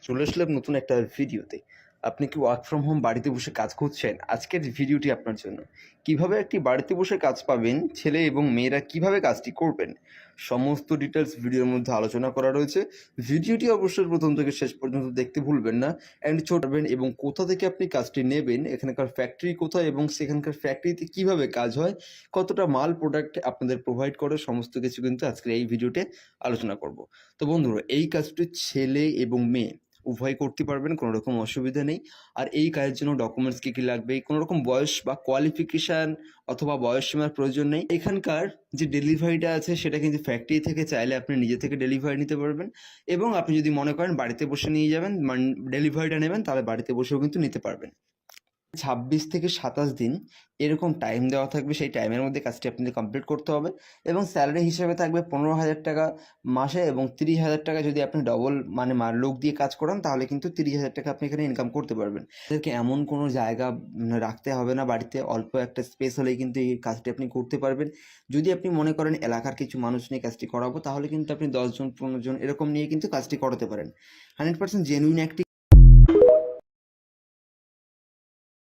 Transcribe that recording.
চলে আসলাম নতুন একটা ভিডিওতে। আপনি কি ওয়ার্ক ফ্রম হোম বাড়িতে বসে কাজ খুঁজছেন? আজকের ভিডিওটি আপনার জন্য। কিভাবে একটি বাড়িতে বসে কাজ পাবেন, ছেলে এবং মেয়েরা কিভাবে কাজটি করবেন, সমস্ত ডিটেইলস ভিডিওর মধ্যে আলোচনা করা রয়েছে। ভিডিওটি অবশ্যই প্রথম থেকে শেষ পর্যন্ত দেখতে ভুলবেন না। অ্যান্ড ছোটবেন এবং কোথা থেকে আপনি কাজটি নেবেন, এখানকার ফ্যাক্টরি কোথায় এবং সেখানকার ফ্যাক্টরিতে কিভাবে কাজ হয়, কতটা মাল প্রোডাক্ট আপনাদের প্রোভাইড করে, সমস্ত কিছু কিন্তু আজকের এই ভিডিওতে আলোচনা করব। তো বন্ধুরা, এই কাজটি ছেলে এবং মেয়ে উভয় করতে পারবেন, কোনো রকম অসুবিধা নেই। আর এই কাজের জন্য ডকুমেন্টস কী কী লাগবে, কোনো রকম বয়স বা কোয়ালিফিকেশান অথবা বয়সসীমার প্রয়োজন নেই। এখানকার যে ডেলিভারিটা আছে সেটা কিন্তু ফ্যাক্টরি থেকে চাইলে আপনি নিজে থেকে ডেলিভারি নিতে পারবেন, এবং আপনি যদি মনে করেন বাড়িতে বসে নিয়ে যাবেন, ডেলিভারিটা নেবেন, তাহলে বাড়িতে বসেও কিন্তু নিতে পারবেন। 26 থেকে 27 দিন এরকম টাইম দেওয়া থাকবে। সেই টাইমের মধ্যে কাজটি আপনাদের কমপ্লিট করতে হবে, এবং স্যালারি হিসেবে থাকবে 15,000 টাকা মাসে, এবং 30,000 টাকা যদি আপনি ডবল মানে লোক দিয়ে কাজ করান তাহলে কিন্তু 30,000 টাকা আপনি এখানে ইনকাম করতে পারবেন। এদেরকে এমন কোনো জায়গা রাখতে হবে না বাড়িতে, অল্প একটা স্পেস হলেই কিন্তু এই কাজটি আপনি করতে পারবেন। যদি আপনি মনে করেন এলাকার কিছু মানুষ নিয়ে কাজটি করাবো, তাহলে কিন্তু আপনি 10 জন 15 জন এরকম নিয়ে কিন্তু কাজটি করাতে পারেন। 100% জেনুইন একটি